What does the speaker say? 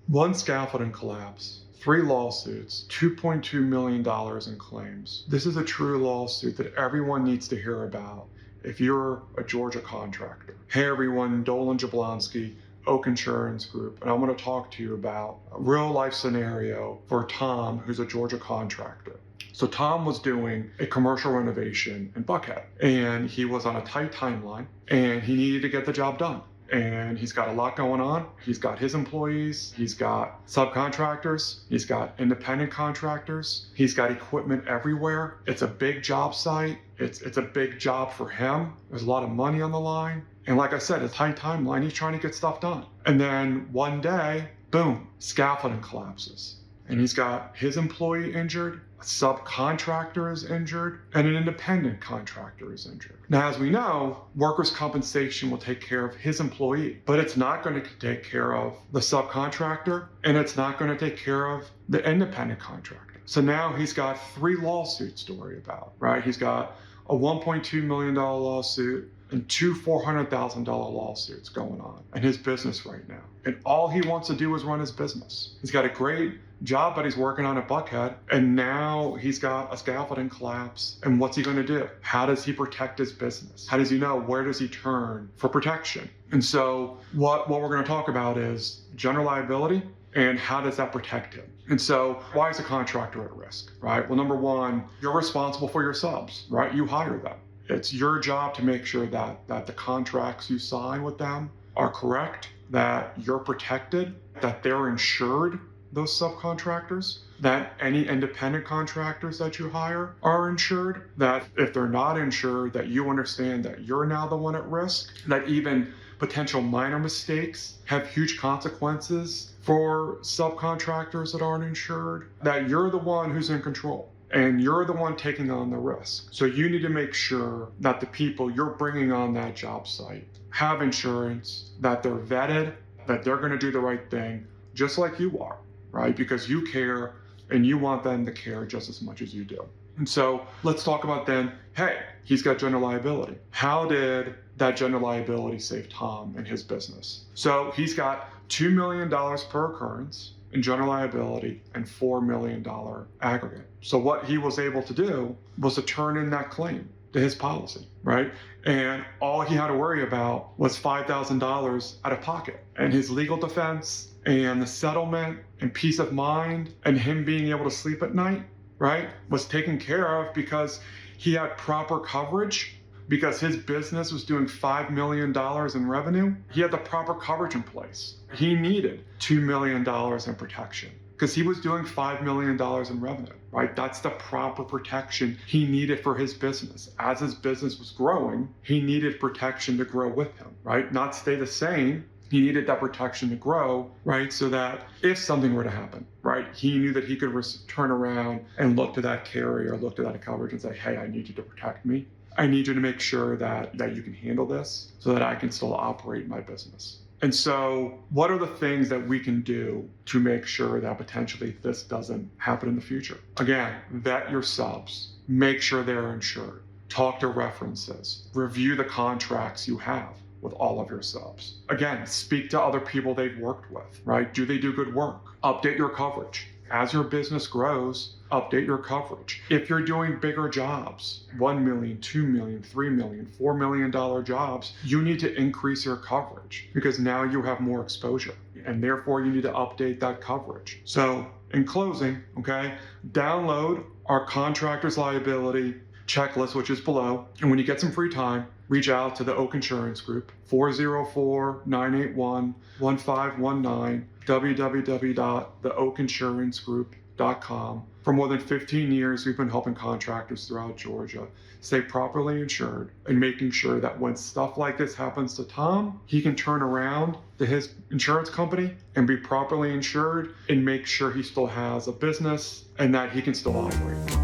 One scaffolding collapse, 3 lawsuits, $2.2 million in claims. This is a true lawsuit that everyone needs to hear about if you're a Georgia contractor. Hey everyone, Dolan Jablonski, Oak Insurance Group, and I'm going to talk to you about a real life scenario for Tom, who's a Georgia contractor. So Tom was doing a commercial renovation in Buckhead, and he was on a tight timeline, and he needed to get the job done. And he's got a lot going on. He's got his employees, he's got subcontractors, he's got independent contractors, he's got equipment everywhere. It's a big job site. It's a big job for him. There's a lot of money on the line. And like I said, a tight timeline, he's trying to get stuff done. And then one day, boom, scaffolding collapses. And he's got his employee injured, a subcontractor is injured, and an independent contractor is injured. Now, as we know, workers' compensation will take care of his employee, but it's not going to take care of the subcontractor, and it's not going to take care of the independent contractor. So now he's got 3 lawsuits to worry about, right? He's got a $1.2 million lawsuit and 2 $400,000 lawsuits going on in his business right now. And all he wants to do is run his business. He's got a great job that he's working on at Buckhead, and now he's got a scaffolding collapse. And what's he going to do? How does he protect his business? How does he know? Where does he turn for protection? And so what we're going to talk about is general liability and how does that protect him? And so why is a contractor at risk, right? Well, number one, you're responsible for your subs, right? You hire them. It's your job to make sure that the contracts you sign with them are correct, that you're protected, that they're insured, those subcontractors, that any independent contractors that you hire are insured, that if they're not insured, that you understand that you're now the one at risk, that even potential minor mistakes have huge consequences for subcontractors that aren't insured, that you're the one who's in control. And you're the one taking on the risk. So you need to make sure that the people you're bringing on that job site have insurance, that they're vetted, that they're going to do the right thing, just like you are, right? Because you care and you want them to care just as much as you do. And so let's talk about then, hey, he's got general liability. How did that general liability save Tom and his business? So he's got $2 million per occurrence in general liability and $4 million aggregate. So what he was able to do was to turn in that claim to his policy, right? And all he had to worry about was $5,000 out of pocket. And his legal defense and the settlement and peace of mind and him being able to sleep at night, right, was taken care of because he had proper coverage. Because his business was doing $5 million in revenue, he had the proper coverage in place. He needed $2 million in protection because he was doing $5 million in revenue, right? That's the proper protection he needed for his business. As his business was growing, he needed protection to grow with him, right? Not stay the same. He needed that protection to grow, right? So that if something were to happen, right, he knew that he could turn around and look to that carrier, look to that coverage and say, hey, I need you to protect me. I need you to make sure that you can handle this so that I can still operate my business. And so what are the things that we can do to make sure that potentially this doesn't happen in the future? Again, vet your subs, make sure they're insured, talk to references, review the contracts you have with all of your subs. Again, speak to other people they've worked with, right? Do they do good work? Update your coverage. As your business grows, update your coverage. If you're doing bigger jobs, $1 million, $2 million, $3 million, $4 million jobs, you need to increase your coverage because now you have more exposure and therefore you need to update that coverage. So in closing, okay, download our contractor's liability checklist, which is below. And when you get some free time, reach out to the Oak Insurance Group, 404-981-1519, www.theoakinsurancegroup.com. For more than 15 years, we've been helping contractors throughout Georgia stay properly insured and making sure that when stuff like this happens to Tom, he can turn around to his insurance company and be properly insured and make sure he still has a business and that he can still operate.